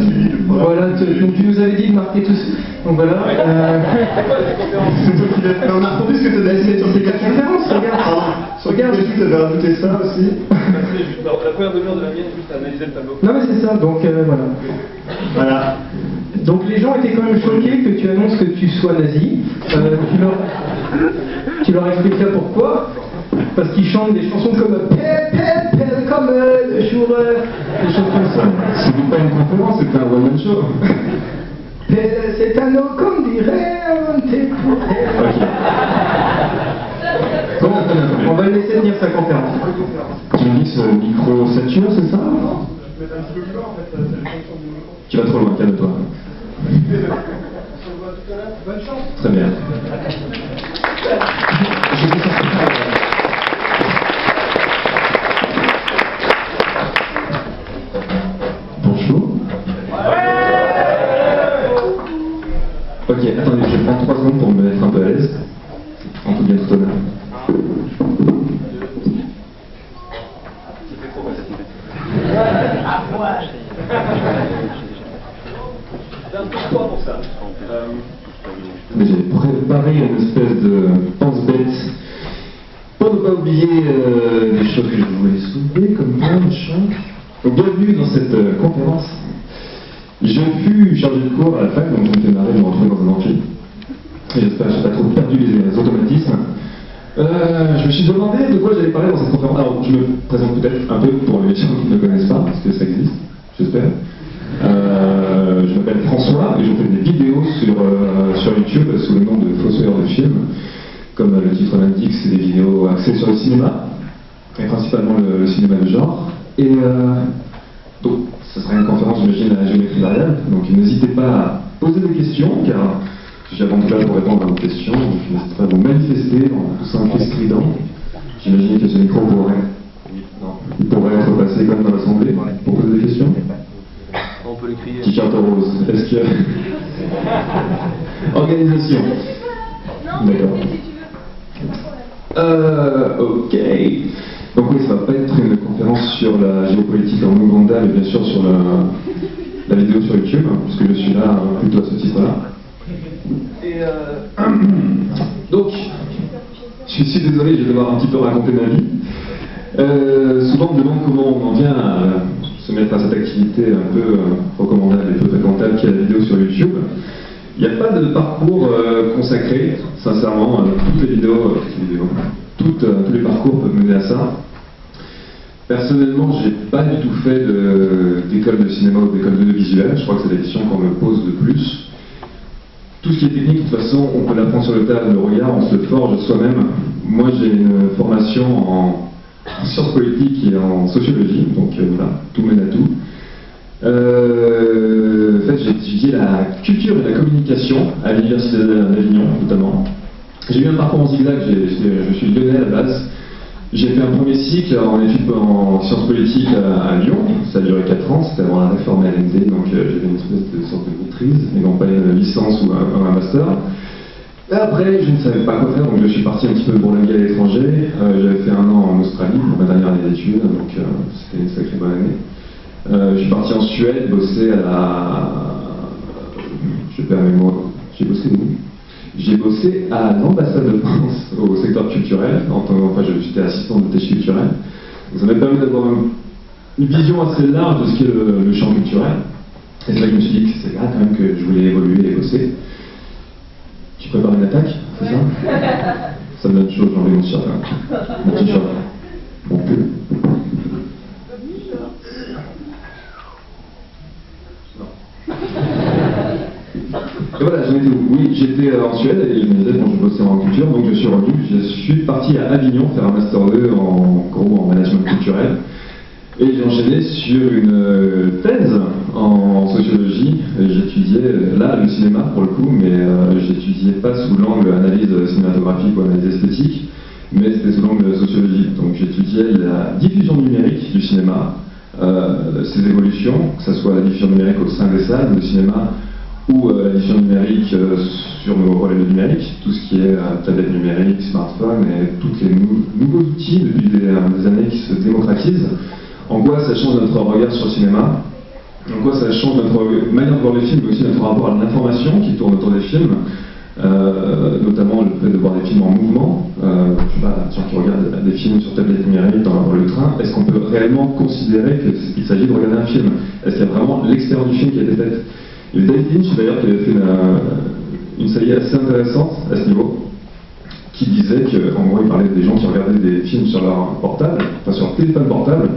suivi le programme. Voilà, donc tu nous avais dit de marquer tous. Donc voilà. C'est toi qui l'as fait. On a entendu ce que tu as dit sur tes conférences, regarde. Regarde, tu avais rajouté ça aussi. La première demi-heure de la mienne, juste à analyser le tableau. Non mais c'est ça, donc voilà. Voilà. Donc les gens étaient quand même choqués que tu annonces que tu sois nazi. Tu leur expliqueras pourquoi. Parce qu'ils chantent des chansons comme comme le jour, des choses comme ça. C'était pas une conférence, c'était un one-man show. C'est un eau comme dirait inventé pour elle. Bon, on va le laisser tenir sa conférence. Tu me dis que ce micro sature, c'est ça? Tu vas trop loin, calme-toi. Bonne chance. Très bien. Bonjour. Ok, attendez, je vais prendre 3 secondes pour me mettre un peu à l'aise. En tout bien tout honneur. Pour ça. Mais j'ai préparé une espèce de pense-bête pour ne pas oublier des choses que je voulais soulever, comme plein de choses. Donc, bienvenue dans cette conférence. Je fus chargé de cours à la fac, donc je me fais marrer de me retrouver dans un amphi. Et j'espère que je n'ai pas trop perdu les automatismes. Je me suis demandé de quoi j'allais parler dans cette conférence. Alors, je me présente peut-être un peu pour les gens qui ne me connaissent pas, parce que ça existe, j'espère. Je m'appelle François et je fais des vidéos sur YouTube sous le nom de Fossoyeur de films. Comme le titre l'indique, c'est des vidéos axées sur le cinéma, et principalement le cinéma de genre. Et donc, ce sera une conférence, j'imagine, à géométrie variable. Donc, n'hésitez pas à poser des questions, car je suis avant tout là pour répondre à vos questions. Donc, n'hésitez pas à vous manifester en poussant un cri strident. J'imagine que ce micro il pourrait être passé comme dans l'assemblée pour poser des questions. On peut le crier. T-shirt rose, est-ce que... Organisation. D'accord. Ok. Donc oui, ça va pas être une conférence sur la géopolitique en Ouganda, mais bien sûr sur la vidéo sur YouTube, puisque je suis là plutôt à ce titre-là. Et donc, je suis désolé, je vais devoir un petit peu raconter ma vie. Souvent on me demande comment on en vient à se mettre à cette activité un peu recommandable et peu fréquentable qui est la vidéo sur YouTube. Il n'y a pas de parcours consacré, sincèrement. Toutes les vidéos, tous les parcours peuvent mener à ça. Personnellement, j'ai pas du tout fait d'école de cinéma ou d'école de visuel. Je crois que c'est la question qu'on me pose le plus. Tout ce qui est technique, de toute façon, on peut l'apprendre sur le tas, le regard, on se le forge soi-même. Moi, j'ai une formation en sciences politiques et en sociologie, donc voilà, tout mène à tout. En fait, j'ai étudié la culture et la communication à l'université d'Avignon, notamment. J'ai eu un parcours en zigzag, je suis lyonnais à la base. J'ai fait un premier cycle en études en sciences politiques à Lyon, ça a duré 4 ans, c'était avant la réforme LMD, donc j'avais une espèce de sorte de maîtrise, et non pas une licence ou un master. Et après, je ne savais pas quoi faire, donc je suis parti un petit peu bourlinguer à l'étranger. J'avais fait 1 an en Australie pour ma dernière année d'études, donc c'était une sacrée bonne année. Je suis parti en Suède, bosser à la... Je perds mes mots. J'ai bossé où? J'ai bossé à l'ambassade de France au secteur culturel. Enfin, j'étais assistant de tâches culturelles. Donc, ça m'a permis d'avoir une vision assez large de ce qu'est le champ culturel. Et c'est là que je me suis dit que c'est là quand même que je voulais évoluer et bosser. Tu prépares une attaque, c'est ça? Ça me donne chaud, j'ai enlevé mon t-shirt. Mon t-shirt. Mon pull. Et voilà, j'en étais où? Oui, j'étais en Suède et je me disais, bon, je bossais en culture, donc je suis revenu. Je suis parti à Avignon faire un Master 2 en management culturel. Et j'ai enchaîné sur une thèse en sociologie. J'étudiais là le cinéma pour le coup, mais j'étudiais pas sous l'angle analyse cinématographique ou analyse esthétique, mais c'était sous l'angle sociologique. Donc j'étudiais la diffusion numérique du cinéma, ses évolutions, que ce soit la diffusion numérique au sein des salles de cinéma ou la diffusion numérique sur nos relais numériques, tout ce qui est tablette numérique, smartphone et tous les nouveaux outils depuis des années qui se démocratisent. En quoi ça change notre regard sur le cinéma, En quoi ça change notre manière de voir les films, mais aussi notre rapport à l'information qui tourne autour des films, notamment le fait de voir des films en mouvement. Je sais pas, gens qui regardent des films sur tablette numérique dans le train, est-ce qu'on peut réellement considérer qu'il s'agit de regarder un film? Est-ce qu'il y a vraiment l'expérience du film qui a été faite? Et David Lynch, d'ailleurs, qui avait fait une série assez intéressante à ce niveau, qui disait qu'en gros, il parlait des gens qui regardaient des films sur leur portable, enfin sur leur téléphone portable,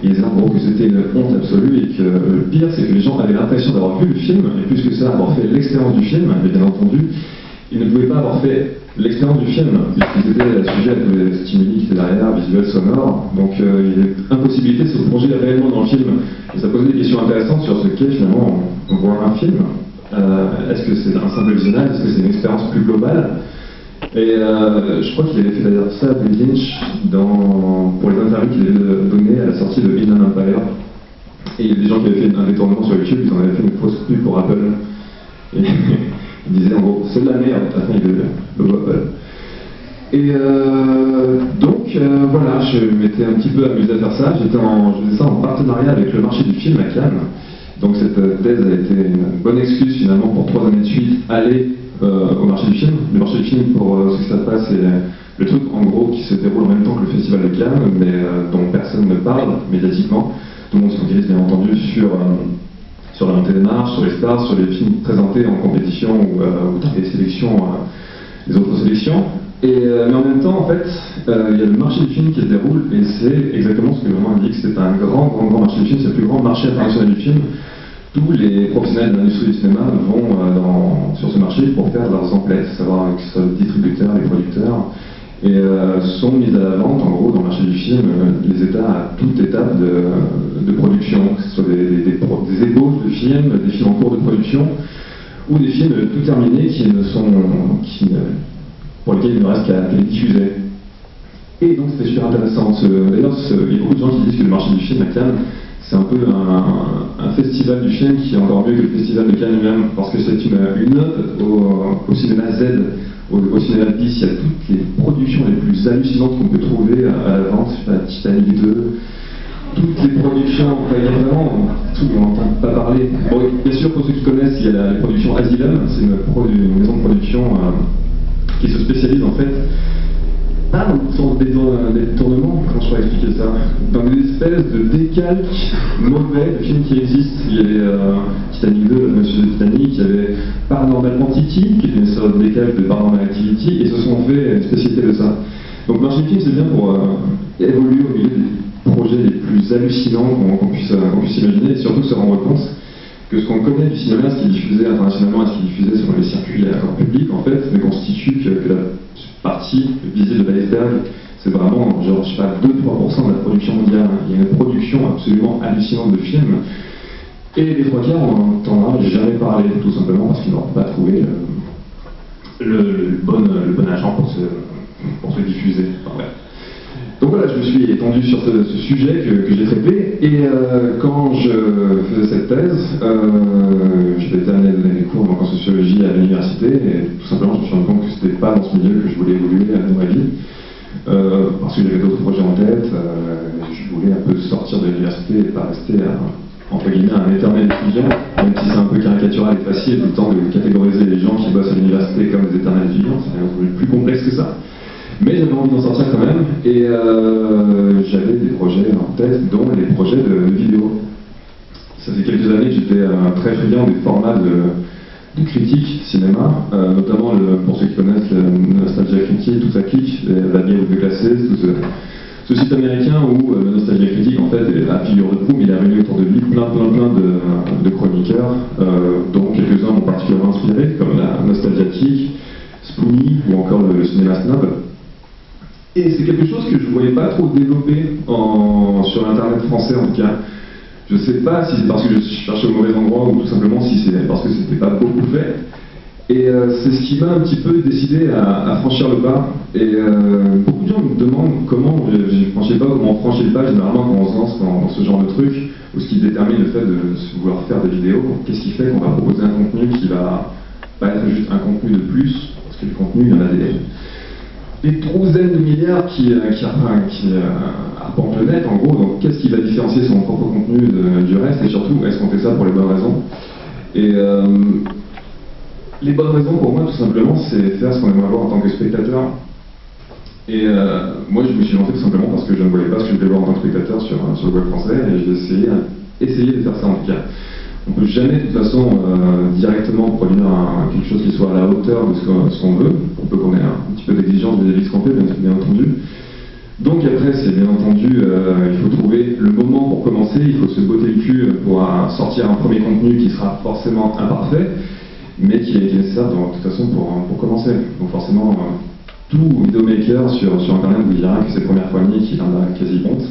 et il disait en gros que c'était une honte absolue et que le pire, c'est que les gens avaient l'impression d'avoir vu le film, et plus que ça, avoir fait l'expérience du film, mais bien entendu, ils ne pouvaient pas avoir fait l'expérience du film, puisqu'ils étaient sujet à tous les stimuli qui étaient derrière, visuels, sonores, donc il y avait impossibilité de se plonger réellement dans le film, et ça posait des questions intéressantes sur ce qu'est finalement voir un film. Est-ce que c'est un simple visionnage? Est-ce que c'est une expérience plus globale? Et je crois qu'il avait fait d'ailleurs ça à David Lynch pour les interviews qu'il avait données à la sortie de Inland Empire. Et il y a des gens qui avaient fait un détournement sur YouTube, ils en avaient fait une fausse pub pour Apple. Et ils disaient en gros, c'est de la merde, à la fin il le logo Apple. Et donc voilà, je m'étais un petit peu amusé à faire ça. Je faisais ça en partenariat avec le marché du film à Cannes. Donc cette thèse a été une bonne excuse finalement pour 3 années de suite aller au marché du film. Le marché du film, pour ceux qui ne savent pas, c'est le truc en gros qui se déroule en même temps que le festival de Cannes, mais dont personne ne parle médiatiquement. Tout le monde se focalise bien entendu sur la montée des marches, sur les stars, sur les films présentés en compétition ou dans les sélections, les autres sélections. Mais en même temps, en fait, il y a le marché du film qui se déroule, et c'est exactement ce que le nom indique, c'est un grand marché du film, c'est le plus grand marché international du film. Tous les professionnels de l'industrie du cinéma vont sur ce marché pour faire leurs emplettes, savoir que ce soit les distributeurs, les producteurs, et sont mis à la vente, en gros, dans le marché du film, les états à toute étape de production, que ce soit des ébauches de films, des films en cours de production, ou des films tout terminés pour lesquels il ne reste qu'à les diffuser. Et donc c'était super intéressant. D'ailleurs, il y a beaucoup de gens qui disent que le marché du film à Cannes, c'est un peu un festival du film qui est encore mieux que le festival de Cannes lui-même, parce que c'est une ode au cinéma Z, au cinéma bis. Il y a toutes les productions les plus hallucinantes qu'on peut trouver à la vente, je sais pas, Titanic 2, toutes les productions, enfin, il y a vraiment tout, on n'entend pas parler. Bon, bien sûr, pour ceux qui connaissent, il y a la production Asylum, c'est une maison de production qui se spécialise en fait pas dans une sorte de détournement, comment je pourrais expliquer ça, dans des espèces de décalques mauvais de films qui existent. Il y avait Titanic 2, le monsieur de Titanic, il y avait Paranormal Entity, qui est une sorte de décalque de Paranormal Activity, et se sont fait une spécialité de ça. Donc marché du film, c'est bien pour évoluer au milieu des projets les plus hallucinants qu'on puisse imaginer, et surtout se rendre compte que ce qu'on connaît du cinéma, ce qui est diffusé internationalement et ce qui est diffusé selon les circuits publics, en fait, ne constitue que la partie visible de l'iceberg. C'est vraiment, genre, je sais pas, 2-3% de la production mondiale. Il y a une production absolument hallucinante de films. Et les 3 quarts, on n'entendra jamais parler, tout simplement parce qu'ils n'auront pas trouvé le bon agent pour se diffuser. Enfin, ouais. Donc voilà, je me suis étendu sur ce sujet que j'ai traité, et quand je faisais cette thèse, j'avais terminé les cours en sociologie à l'université, et tout simplement je me suis rendu compte que c'était pas dans ce milieu que je voulais évoluer dans ma vie, parce que j'avais d'autres projets en tête, je voulais un peu sortir de l'université et pas rester entre guillemets un éternel étudiant, même si c'est un peu caricatural et facile tout le temps de catégoriser les gens qui bossent à l'université comme des éternels étudiants, c'est plus complexe que ça. Mais j'avais envie d'en sortir quand même, et j'avais des projets en tête, dont les projets de vidéo. Ça fait quelques années que j'étais très friand des formats de critique cinéma, notamment pour ceux qui connaissent le Nostalgia Critique, tout ça clique, la bière de classée, tout ce site américain où le Nostalgia Critique en fait est la figure de proue, mais il a réuni autour de lui plein de chroniqueurs, dont quelques-uns m'ont particulièrement inspiré, comme la Nostalgiatique, Spoonie ou encore le Cinéma Snob. Et c'est quelque chose que je ne voyais pas trop développer sur l'internet français en tout cas. Je ne sais pas si c'est parce que je cherchais au mauvais endroit ou tout simplement si c'est parce que c'était pas beaucoup fait. Et c'est ce qui m'a un petit peu décidé à franchir le pas. Et beaucoup de gens me demandent comment j'ai franchi le pas, comment on franchit le pas généralement quand on se lance dans ce genre de truc, ou ce qui détermine le fait de vouloir faire des vidéos. Qu'est-ce qui fait qu'on va proposer un contenu qui va pas être juste un contenu de plus, parce que le contenu, il y en a des trouzaines de milliards qui arpentent le net, en gros. Donc, qu'est-ce qui va différencier son propre contenu du reste? Et surtout, est-ce qu'on fait ça pour les bonnes raisons? Et les bonnes raisons, pour moi, tout simplement, c'est faire ce qu'on aimerait voir en tant que spectateur. Et moi, je me suis lancé tout simplement parce que je ne voyais pas ce que je devais voir en tant que spectateur sur le web français, et j'ai essayé de faire ça en tout cas. On ne peut jamais, de toute façon, directement produire quelque chose qui soit à la hauteur de ce qu'on veut. On peut qu'on ait un petit peu d'exigence vis-à-vis de ce qu'on fait, bien entendu. Donc après, c'est bien entendu, il faut trouver le moment pour commencer, il faut se botter le cul pour sortir un premier contenu qui sera forcément imparfait, mais qui est nécessaire de toute façon pour commencer. Donc forcément, tout vidéomaker sur Internet vous dira que ses premières poignées qu'il en a quasi honte.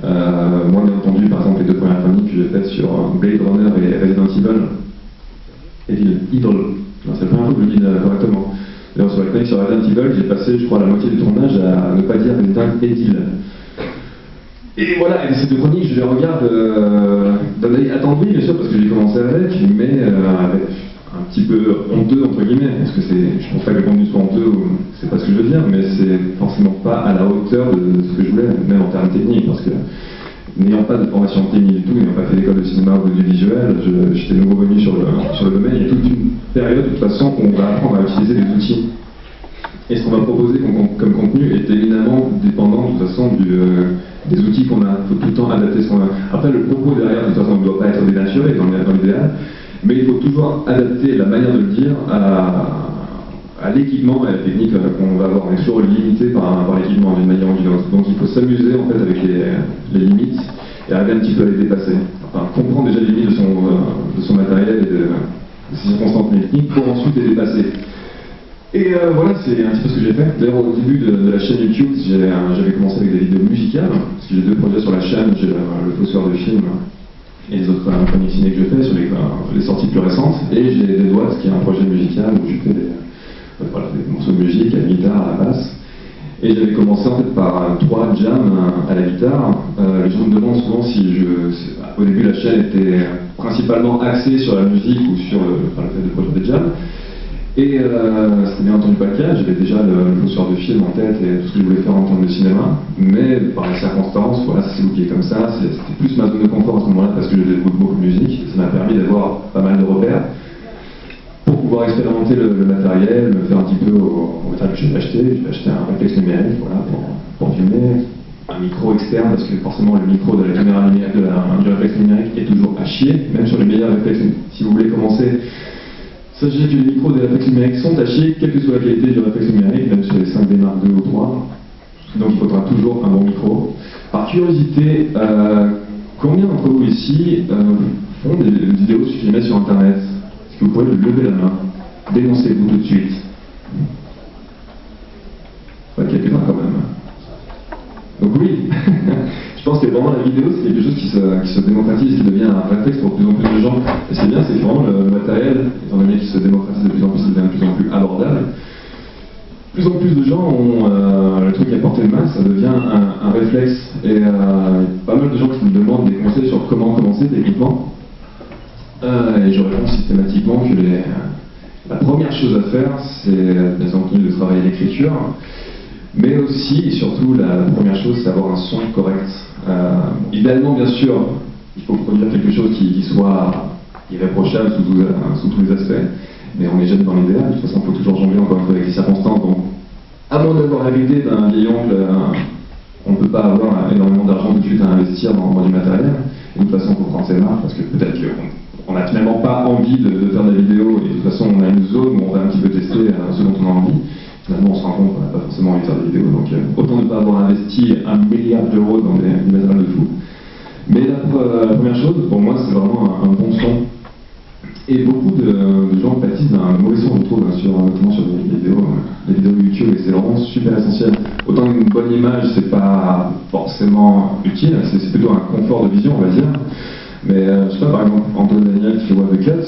Moi, bien entendu, par exemple, les deux premières chroniques que j'ai faites sur Blade Runner et Resident Evil, c'est la première fois que je le dis correctement. D'ailleurs, sur la chronique sur Resident Evil, j'ai passé, je crois, la moitié du tournage à ne pas dire Resident Evil. Et voilà, et ces deux chroniques, je les regarde d'un œil attendri, bien sûr, parce que j'ai commencé avec, mais avec un petit peu honteux, entre guillemets, parce que je pense pas que le contenu soit honteux, c'est pas ce que je veux dire, mais c'est forcément pas à la hauteur de ce que je voulais, même en termes techniques, parce que n'ayant pas de formation technique du tout, n'ayant pas fait d'école de cinéma ou d'audiovisuel, j'étais nouveau venu sur le domaine. Il y a toute une période, de toute façon, où on va apprendre à utiliser les outils. Et ce qu'on va proposer comme contenu est éminemment dépendant, de toute façon, des outils qu'on a. Il faut tout le temps adapter ce qu'on a. Après, le propos derrière, de toute façon, ne doit pas être dénaturé dans l'idéal, mais il faut toujours adapter la manière de le dire à l'équipement et à la technique qu'on va avoir. On est toujours limité par l'équipement d'une manière ou d'une autre. Donc il faut s'amuser en fait avec les limites et arriver un petit peu à les dépasser. Enfin, comprendre déjà les limites de son matériel et de ses circonstances techniques pour ensuite les dépasser. Et voilà, c'est un petit peu ce que j'ai fait. D'ailleurs, au début de la chaîne YouTube, j'avais commencé avec des vidéos musicales, parce que j'ai deux projets sur la chaîne, j'ai le Fossoir de film et les autres chroniques ciné que je fais sur les sorties plus récentes, et j'ai des doigts, qui est un projet musical où je fais des morceaux de musique, à la guitare, à la basse. Et j'avais commencé en fait par 3 jams à la guitare. Les gens me demandent souvent si au début la chaîne était principalement axée sur la musique ou sur le fait de produire des jams. Et c'était bien entendu pas le cas, j'avais déjà le Fossoir de film en tête et tout ce que je voulais faire en termes de cinéma, mais par les circonstances, voilà, ça s'est bouclé comme ça, c'était plus ma zone de confort à ce moment-là parce que j'avais beaucoup de musique, ça m'a permis d'avoir pas mal de repères pour pouvoir expérimenter le matériel, me faire un petit peu au matériel que j'ai acheté un réflexe numérique, voilà, pour filmer, un micro externe, parce que forcément le micro de la caméra numérique, du réflexe numérique est toujours à chier, même sur les meilleurs réflexes. Si vous voulez commencer, sachez que les micros des réflexes numériques sont à chier, quelle que soit la qualité du réflexe numérique, même sur les 5D Mark II ou 3. Donc il faudra toujours un bon micro. Par curiosité, combien d'entre vous ici font des vidéos filmées sur Internet? Est-ce que vous pouvez lever la main? Dénoncez-vous tout de suite. Pas quelques-uns quand même. Donc oui, je pense que vraiment la vidéo c'est quelque chose qui se démocratise, qui devient un réflexe pour de plus en plus de gens. Et ce qui est bien, c'est que vraiment le matériel, étant donné qu'il se démocratise de plus en plus, il devient de plus en plus abordable. Plus en plus de gens ont le truc à portée de main, ça devient un réflexe. Et il y a pas mal de gens qui me demandent des conseils sur comment commencer techniquement. Et je réponds systématiquement que la première chose à faire, c'est bien entendu de travailler l'écriture. Mais aussi et surtout, la première chose, c'est avoir un son correct. Idéalement, bien sûr, il faut produire quelque chose qui soit irréprochable sous tous les aspects. Mais on n'est jamais dans l'idéal. De toute façon, il faut toujours jongler encore une fois avec les circonstances. Donc, à moins d'avoir l'habilité d'un vieil oncle, on ne peut pas avoir énormément d'argent tout de suite à investir dans du matériel. Et de toute façon, il faut prendre ses marques parce que peut-être qu'on n'a finalement pas envie de faire de la vidéo. Et de toute façon, on a une zone où on va un petit peu tester ce dont on a envie. Finalement, on se rend compte qu'on n'a pas forcément envie de faire des vidéos, donc autant ne pas avoir investi 1 milliard d'euros dans des matériels de fou. Mais la première chose, pour moi, c'est vraiment un bon son. Et beaucoup de gens pâtissent d'un mauvais son, je trouve, notamment sur les vidéos YouTube, et c'est vraiment super essentiel. Autant une bonne image, c'est pas forcément utile, c'est plutôt un confort de vision, on va dire. Mais je sais pas, par exemple, Antoine Daniel qui fait What the Cut,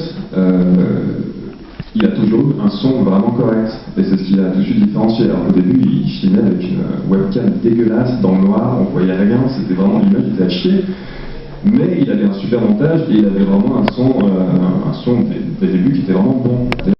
il a toujours eu un son vraiment correct, et c'est ce qu'il a tout de suite différencié. Alors au début, il filmait avec une webcam dégueulasse, dans le noir, on voyait rien, c'était vraiment l'image, il était à chier. Mais il avait un super montage, et il avait vraiment un son dès le début qui était vraiment bon.